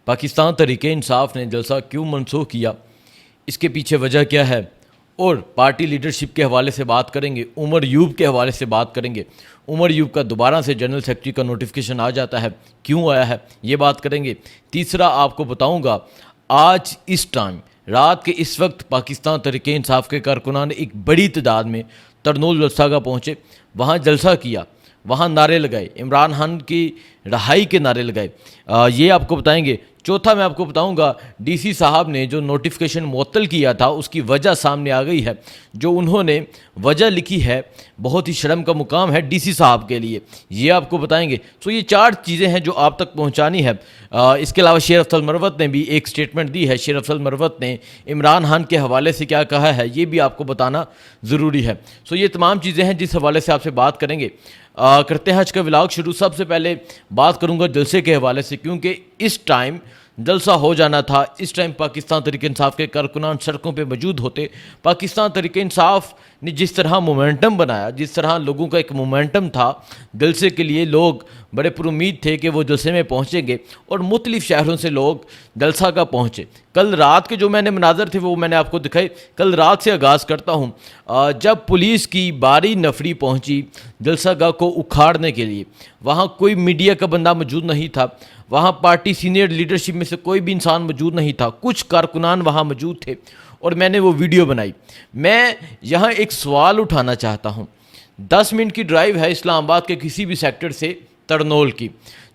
پاکستان تحریک انصاف نے جلسہ کیوں منسوخ کیا، اس کے پیچھے وجہ کیا ہے، اور پارٹی لیڈرشپ کے حوالے سے بات کریں گے، عمر ایوب کے حوالے سے بات کریں گے۔ عمر ایوب کا دوبارہ سے جنرل سیکرٹری کا نوٹیفیکیشن آ جاتا ہے، کیوں آیا ہے یہ بات کریں گے۔ تیسرا آپ کو بتاؤں گا، آج اس ٹائم رات کے اس وقت پاکستان تحریک انصاف کے کارکنان ایک بڑی تعداد میں ترنول جلسہ گاہ پہنچے، وہاں جلسہ کیا، وہاں نعرے لگائے، عمران خان کی رہائی کے نعرے لگائے، یہ آپ کو بتائیں گے۔ چوتھا میں آپ کو بتاؤں گا، ڈی سی صاحب نے جو نوٹیفیکیشن معطل کیا تھا اس کی وجہ سامنے آ گئی ہے، جو انہوں نے وجہ لکھی ہے، بہت ہی شرم کا مقام ہے ڈی سی صاحب کے لیے، یہ آپ کو بتائیں گے۔ تو یہ 4 چیزیں ہیں جو آپ تک پہنچانی ہے۔ اس کے علاوہ شیر افضل مروت نے بھی ایک سٹیٹمنٹ دی ہے، شیر افضل مروت نے عمران خان کے حوالے سے کیا کہا ہے یہ بھی آپ کو بتانا ضروری ہے۔ یہ تمام چیزیں ہیں جس حوالے سے آپ سے بات کریں گے۔ کرتے ہیں آج کا ولاگ شروع۔ سب سے پہلے بات کروں گا جلسے کے حوالے سے، کیونکہ اس ٹائم جلسہ ہو جانا تھا، اس ٹائم پاکستان تحریک انصاف کے کارکنان سڑکوں پہ موجود ہوتے۔ پاکستان تحریک انصاف نے جس طرح مومنٹم بنایا، جس طرح لوگوں کا ایک مومنٹم تھا جلسے کے لیے، لوگ بڑے پر امید تھے کہ وہ جلسے میں پہنچیں گے، اور مختلف شہروں سے لوگ جلسہ کا پہنچے۔ کل رات کے جو میں نے مناظر تھے وہ میں نے آپ کو دکھائے۔ کل رات سے آغاز کرتا ہوں، جب پولیس کی باری نفری پہنچی جلسہ گاہ کو اکھاڑنے کے لیے، وہاں کوئی میڈیا کا بندہ موجود نہیں تھا، وہاں پارٹی سینئر لیڈرشپ میں سے کوئی بھی انسان موجود نہیں تھا، کچھ کارکنان وہاں موجود تھے، اور میں نے وہ ویڈیو بنائی۔ میں یہاں ایک سوال اٹھانا چاہتا ہوں۔ 10 منٹ کی ڈرائیو ہے اسلام آباد کے کسی بھی سیکٹر سے ترنول کی۔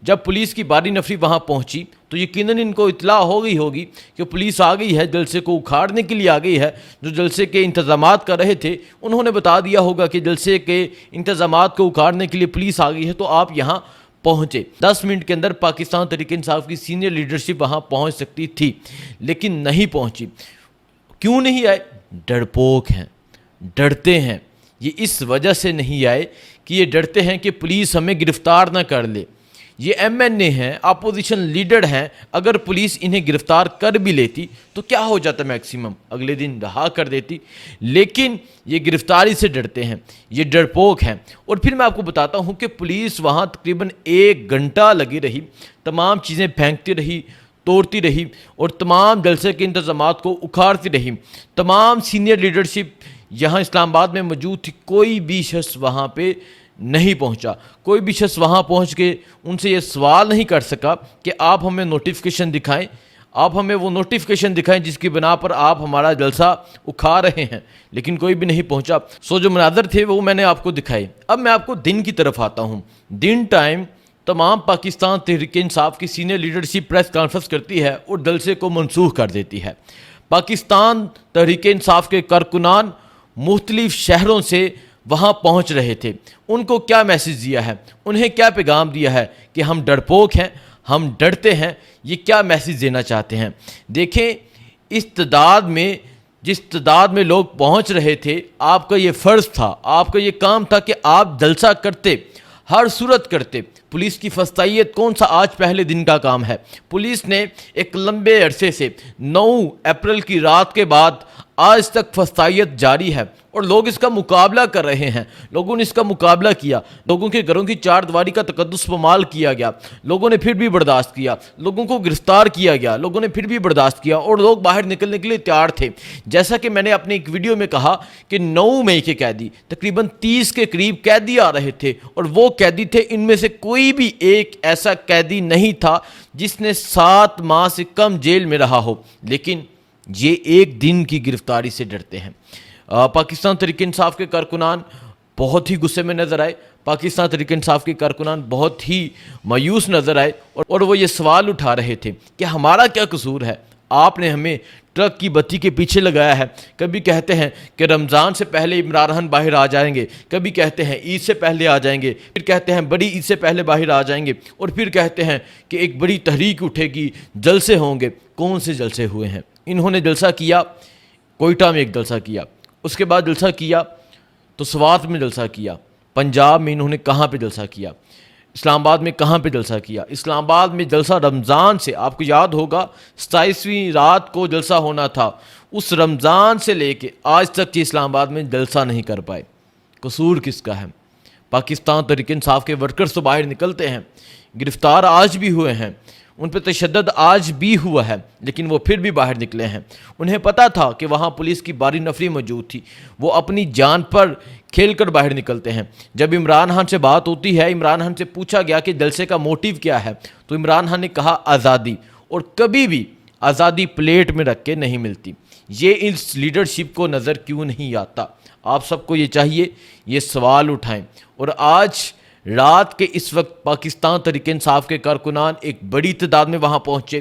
جب پولیس کی باری نفری وہاں پہنچی تو یقیناً ان کو اطلاع ہو گئی ہوگی کہ پولیس آ گئی ہے، جلسے کو اکھاڑنے کے لیے آ گئی ہے۔ جو جلسے کے انتظامات کر رہے تھے انہوں نے بتا دیا ہوگا کہ جلسے کے انتظامات کو اکھاڑنے کے لیے پولیس آ گئی ہے، تو آپ یہاں پہنچے۔ 10 منٹ کے اندر پاکستان تحریک انصاف کی سینئر لیڈرشپ وہاں پہنچ سکتی تھی، لیکن نہیں پہنچی۔ کیوں نہیں آئے؟ ڈرپوک ہیں، ڈرتے ہیں۔ یہ اس وجہ سے نہیں آئے کہ یہ ڈرتے ہیں کہ پولیس ہمیں گرفتار نہ کر لے۔ یہ ایم این اے ہیں، اپوزیشن لیڈر ہیں، اگر پولیس انہیں گرفتار کر بھی لیتی تو کیا ہو جاتا، میکسیمم اگلے دن رہا کر دیتی، لیکن یہ گرفتاری سے ڈرتے ہیں، یہ ڈرپوک ہیں۔ اور پھر میں آپ کو بتاتا ہوں کہ پولیس وہاں تقریباً 1 گھنٹہ لگی رہی، تمام چیزیں پھینکتی رہی، توڑتی رہی، اور تمام جلسے کے انتظامات کو اکھاڑتی رہی۔ تمام سینئر لیڈرشپ یہاں اسلام آباد میں موجود تھی، کوئی بھی شخص وہاں پہ نہیں پہنچا، کوئی بھی شخص وہاں پہنچ کے ان سے یہ سوال نہیں کر سکا کہ آپ ہمیں نوٹیفیکیشن دکھائیں، آپ ہمیں وہ نوٹیفیکیشن دکھائیں جس کی بنا پر آپ ہمارا جلسہ اکھاڑ رہے ہیں، لیکن کوئی بھی نہیں پہنچا۔ جو مناظر تھے وہ میں نے آپ کو دکھائے۔ اب میں آپ کو دن کی طرف آتا ہوں۔ دن ٹائم تمام پاکستان تحریک انصاف کی سینئر لیڈرشپ پریس کانفرنس کرتی ہے اور جلسے کو منسوخ کر دیتی ہے۔ پاکستان تحریک انصاف کے کارکنان مختلف شہروں سے وہاں پہنچ رہے تھے۔ ان کو کیا میسیج دیا ہے، انہیں کیا پیغام دیا ہے کہ ہم ڈرپوک ہیں، ہم ڈرتے ہیں، یہ کیا میسیج دینا چاہتے ہیں؟ دیکھیں، اس جس تعداد میں لوگ پہنچ رہے تھے، آپ کا یہ فرض تھا، آپ کا یہ کام تھا کہ آپ جلسہ کرتے، ہر صورت کرتے۔ پولیس کی فستائیت کون سا آج پہلے دن کا کام ہے؟ پولیس نے ایک لمبے عرصے سے 9 اپریل کی رات کے بعد آج تک فستائیت جاری ہے، اور لوگ اس کا مقابلہ کر رہے ہیں۔ لوگوں نے اس کا مقابلہ کیا، لوگوں کے گھروں کی 4 دیواری کا تقدس پامال کیا گیا، لوگوں نے پھر بھی برداشت کیا، لوگوں کو گرفتار کیا گیا، لوگوں نے پھر بھی برداشت کیا، اور لوگ باہر نکلنے کے لیے تیار تھے۔ جیسا کہ میں نے اپنے ایک ویڈیو میں کہا کہ 9 مئی کے قیدی، تقریباً 30 کے قریب قیدی آ رہے تھے، اور وہ قیدی تھے، ان میں سے کوئی بھی ایک ایسا قیدی نہیں تھا جس نے 7 ماہ سے کم جیل میں رہا ہو، لیکن یہ ایک دن کی گرفتاری سے ڈرتے ہیں۔ پاکستان تحریک انصاف کے کارکنان بہت ہی غصے میں نظر آئے، پاکستان تحریک انصاف کے کارکنان بہت ہی مایوس نظر آئے، اور وہ یہ سوال اٹھا رہے تھے کہ ہمارا کیا قصور ہے، آپ نے ہمیں ٹرک کی بتی کے پیچھے لگایا ہے۔ کبھی کہتے ہیں کہ رمضان سے پہلے عمران خان باہر آ جائیں گے، کبھی کہتے ہیں عید سے پہلے آ جائیں گے، پھر کہتے ہیں بڑی عید سے پہلے باہر آ جائیں گے، اور پھر کہتے ہیں کہ ایک بڑی تحریک اٹھے گی، جلسے ہوں گے۔ کون سے جلسے ہوئے ہیں؟ انہوں نے جلسہ کیا، کوئٹہ میں ایک جلسہ کیا، اس کے بعد جلسہ کیا تو سوات میں جلسہ کیا، پنجاب میں انہوں نے کہاں پہ جلسہ کیا، اسلام آباد میں کہاں پہ جلسہ کیا؟ اسلام آباد میں جلسہ رمضان سے، آپ کو یاد ہوگا 27ویں رات کو جلسہ ہونا تھا، اس رمضان سے لے کے آج تک یہ اسلام آباد میں جلسہ نہیں کر پائے۔ قصور کس کا ہے؟ پاکستان تحریک انصاف کے ورکرز تو باہر نکلتے ہیں، گرفتار آج بھی ہوئے ہیں، ان پہ تشدد آج بھی ہوا ہے، لیکن وہ پھر بھی باہر نکلے ہیں۔ انہیں پتہ تھا کہ وہاں پولیس کی باری نفری موجود تھی، وہ اپنی جان پر کھیل کر باہر نکلتے ہیں۔ جب عمران خان سے بات ہوتی ہے، عمران خان سے پوچھا گیا کہ جلسے کا موٹیو کیا ہے، تو عمران خان نے کہا آزادی، اور کبھی بھی آزادی پلیٹ میں رکھ کے نہیں ملتی۔ یہ اس لیڈرشپ کو نظر کیوں نہیں آتا؟ آپ سب کو یہ چاہیے یہ سوال اٹھائیں۔ اور آج رات کے اس وقت پاکستان تحریک انصاف کے کارکنان ایک بڑی تعداد میں وہاں پہنچے،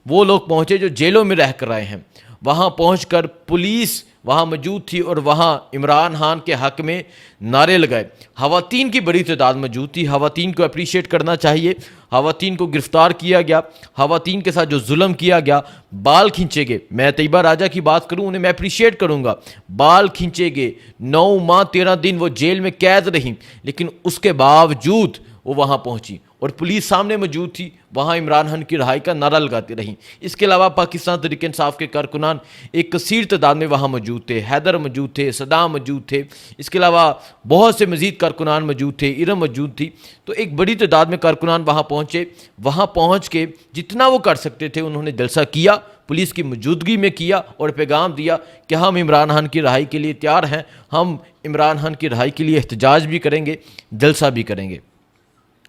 وہ لوگ پہنچے جو جیلوں میں رہ کر آئے ہیں، وہاں پہنچ کر پولیس وہاں موجود تھی اور وہاں عمران خان کے حق میں نعرے لگائے۔ خواتین کی بڑی تعداد موجود تھی، خواتین کو اپریشیٹ کرنا چاہیے۔ خواتین کو گرفتار کیا گیا، خواتین کے ساتھ جو ظلم کیا گیا، بال کھینچے گئے۔ میں طیبہ راجہ کی بات کروں، انہیں میں اپریشیٹ کروں گا، بال کھینچے گئے، 9 ماہ 13 دن وہ جیل میں قید رہیں، لیکن اس کے باوجود وہ وہاں پہنچی اور پولیس سامنے موجود تھی، وہاں عمران خان کی رہائی کا نعرہ لگاتی رہیں۔ اس کے علاوہ پاکستان تحریک انصاف کے کارکنان ایک کثیر تعداد میں وہاں موجود تھے، حیدر موجود تھے، صدام موجود تھے، اس کے علاوہ بہت سے مزید کارکنان موجود تھے، ارم موجود تھی۔ تو ایک بڑی تعداد میں کارکنان وہاں پہنچے، وہاں پہنچ کے جتنا وہ کر سکتے تھے انہوں نے جلسہ کیا، پولیس کی موجودگی میں کیا، اور پیغام دیا کہ ہم عمران خان کی رہائی کے لیے تیار ہیں، ہم عمران خان کی رہائی کے لیے احتجاج بھی کریں گے، جلسہ بھی کریں گے۔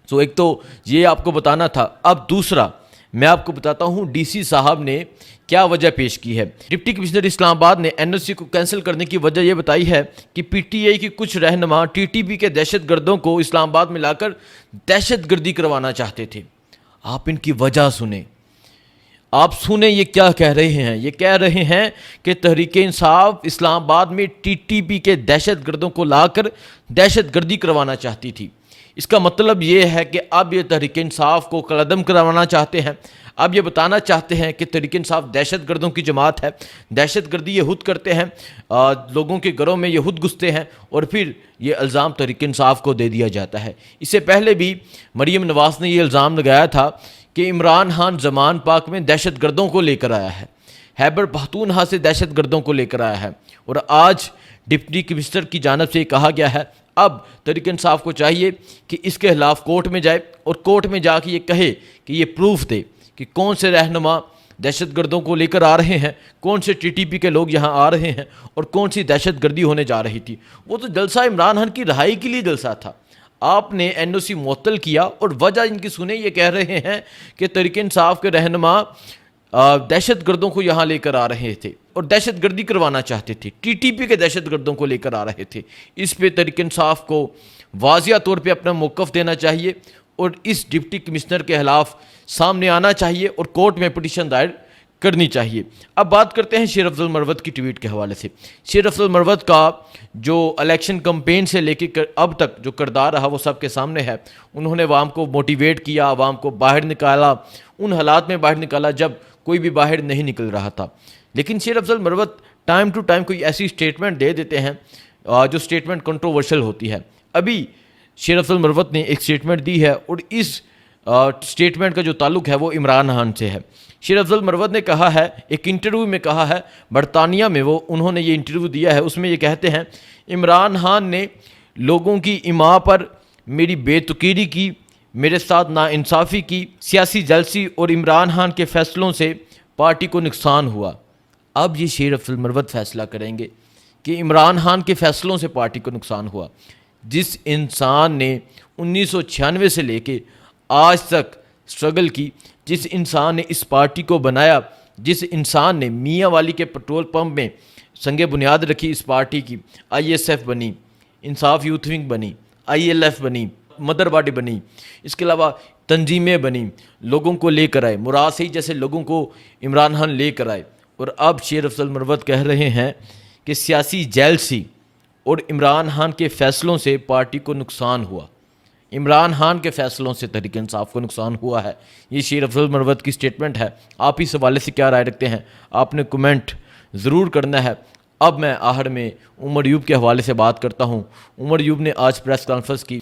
سو ایک تو یہ آپ کو بتانا تھا۔ اب دوسرا میں آپ کو بتاتا ہوں ڈی سی صاحب نے کیا وجہ پیش کی ہے۔ ڈپٹی کمشنر اسلام آباد نے این او سی کو کینسل کرنے کی وجہ یہ بتائی ہے کہ پی ٹی آئی کی کچھ رہنما ٹی ٹی پی کے دہشت گردوں کو اسلام آباد میں لا کر دہشت گردی کروانا چاہتے تھے۔ آپ ان کی وجہ سنیں، آپ سنیں یہ کیا کہہ رہے ہیں۔ یہ کہہ رہے ہیں کہ تحریک انصاف اسلام آباد میں ٹی ٹی پی کے دہشت گردوں کو لا کر دہشت گردی کروانا چاہتی تھی۔ اس کا مطلب یہ ہے کہ اب یہ تحریک انصاف کو قلعدم کروانا چاہتے ہیں، اب یہ بتانا چاہتے ہیں کہ تحریک انصاف دہشت گردوں کی جماعت ہے، دہشت گردی یہ خود کرتے ہیں، لوگوں کے گھروں میں یہ خود گھستے ہیں، اور پھر یہ الزام تحریک انصاف کو دے دیا جاتا ہے۔ اس سے پہلے بھی مریم نواز نے یہ الزام لگایا تھا کہ عمران خان زمان پاک میں دہشت گردوں کو لے کر آیا ہے، خیبر پختونخوا سے دہشت گردوں کو لے کر آیا ہے، اور آج ڈپٹی کمشنر کی جانب سے یہ کہا گیا ہے اب تحریک انصاف کو چاہیے کہ اس کے خلاف کورٹ میں جائے اور کورٹ میں جا کے یہ کہے کہ یہ پروف دے کہ کون سے رہنما دہشت گردوں کو لے کر آ رہے ہیں، کون سے ٹی ٹی پی کے لوگ یہاں آ رہے ہیں، اور کون سی دہشت گردی ہونے جا رہی تھی۔ وہ تو جلسہ عمران خان کی رہائی کے لیے جلسہ تھا، آپ نے این او سی معطل کیا، اور وجہ ان کی سنیں، یہ کہہ رہے ہیں کہ تحریک انصاف کے رہنما دہشت گردوں کو یہاں لے کر آ رہے تھے اور دہشت گردی کروانا چاہتے تھے، ٹی ٹی پی کے دہشت گردوں کو لے کر آ رہے تھے۔ اس پہ تحریک انصاف کو واضح طور پہ اپنا موقف دینا چاہیے اور اس ڈپٹی کمشنر کے خلاف سامنے آنا چاہیے اور کورٹ میں پٹیشن دائر کرنی چاہیے۔ اب بات کرتے ہیں شیر افضل مروت کی ٹویٹ کے حوالے سے۔ شیر افضل مروت کا جو الیکشن کمپین سے لے کے اب تک جو کردار رہا وہ سب کے سامنے ہے۔ انہوں نے عوام کو موٹیویٹ کیا، عوام کو باہر نکالا، ان حالات میں باہر نکالا جب کوئی بھی باہر نہیں نکل رہا تھا۔ لیکن شیر افضل مروت ٹائم ٹو ٹائم کوئی ایسی اسٹیٹمنٹ دے دیتے ہیں جو اسٹیٹمنٹ کنٹروورشل ہوتی ہے۔ ابھی شیر افضل مروت نے ایک اسٹیٹمنٹ دی ہے اور اس اسٹیٹمنٹ کا جو تعلق ہے وہ عمران خان سے ہے۔ شیر افضل مروت نے کہا ہے، ایک انٹرویو میں کہا ہے، برطانیہ میں انہوں نے یہ انٹرویو دیا ہے، اس میں یہ کہتے ہیں عمران خان نے لوگوں کی ایما پر میری بے تقیری کی، میرے ساتھ ناانصافی کی، سیاسی جلسی اور عمران خان کے فیصلوں سے پارٹی کو نقصان ہوا۔ اب یہ شیر افضل مروت فیصلہ کریں گے کہ عمران خان کے فیصلوں سے پارٹی کو نقصان ہوا۔ جس انسان نے 1996 سے لے کے آج تک سٹرگل کی، جس انسان نے اس پارٹی کو بنایا، جس انسان نے میاں والی کے پٹرول پمپ میں سنگ بنیاد رکھی اس پارٹی کی، آئی ایس ایف بنی، انصاف یوتھ ونگ بنی، آئی ایل ایف بنی، مدر باڈی بنی، اس کے علاوہ تنظیمیں بنی، لوگوں کو لے کر آئے، مراد صحیح جیسے لوگوں کو عمران خان لے کر آئے، اور اب شیر افضل مروت کہہ رہے ہیں کہ سیاسی جیلسی اور عمران خان کے فیصلوں سے پارٹی کو نقصان ہوا، عمران خان کے فیصلوں سے تحریک انصاف کو نقصان ہوا ہے۔ یہ شیر افضل مروت کی سٹیٹمنٹ ہے۔ آپ اس حوالے سے کیا رائے رکھتے ہیں؟ آپ نے کمنٹ ضرور کرنا ہے۔ اب میں آخر میں عمر ایوب کے حوالے سے بات کرتا ہوں۔ عمر ایوب نے آج پریس کانفرنس کی،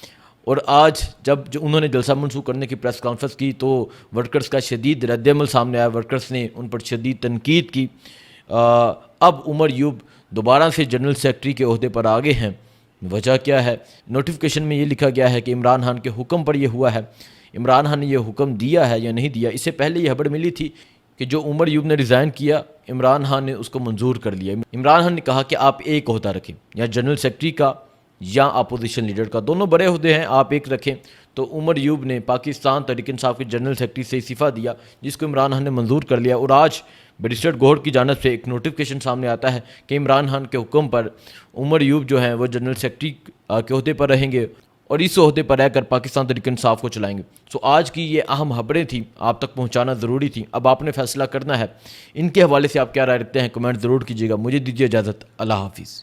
اور آج جب انہوں نے جلسہ منسوخ کرنے کی پریس کانفرنس کی تو ورکرز کا شدید رد عمل سامنے آیا، ورکرز نے ان پر شدید تنقید کی۔ اب عمر ایوب دوبارہ سے جنرل سیکرٹری کے عہدے پر آگے ہیں۔ وجہ کیا ہے؟ نوٹیفیکیشن میں یہ لکھا گیا ہے کہ عمران خان کے حکم پر یہ ہوا ہے۔ عمران خان نے یہ حکم دیا ہے یا نہیں دیا. اس سے پہلے یہ خبر ملی تھی کہ جو عمر ایوب نے ریزائن کیا عمران خان نے اس کو منظور کر لیا. عمران خان نے کہا کہ آپ ایک عہدہ رکھیں, یا جنرل سیکرٹری کا یا اپوزیشن لیڈر کا, دونوں بڑے عہدے ہیں, آپ ایک رکھیں. تو عمر ایوب نے پاکستان تحریک انصاف کے جنرل سیکرٹری سے استعفیٰ دیا, جس کو عمران خان نے منظور کر لیا. اور آج بیرسٹر گوہر کی جانب سے ایک نوٹیفیکیشن سامنے آتا ہے کہ عمران خان کے حکم پر عمر ایوب جو ہیں وہ جنرل سیکرٹری کے عہدے پر رہیں گے اور اس عہدے پر رہ کر پاکستان تحریک انصاف کو چلائیں گے. سو آج کی یہ اہم خبریں تھیں, آپ تک پہنچانا ضروری تھی. اب آپ نے فیصلہ کرنا ہے. ان کے حوالے سے آپ کیا رائے رکھتے ہیں, کمنٹ ضرور کیجیے گا. مجھے دیجیے اجازت, اللہ حافظ.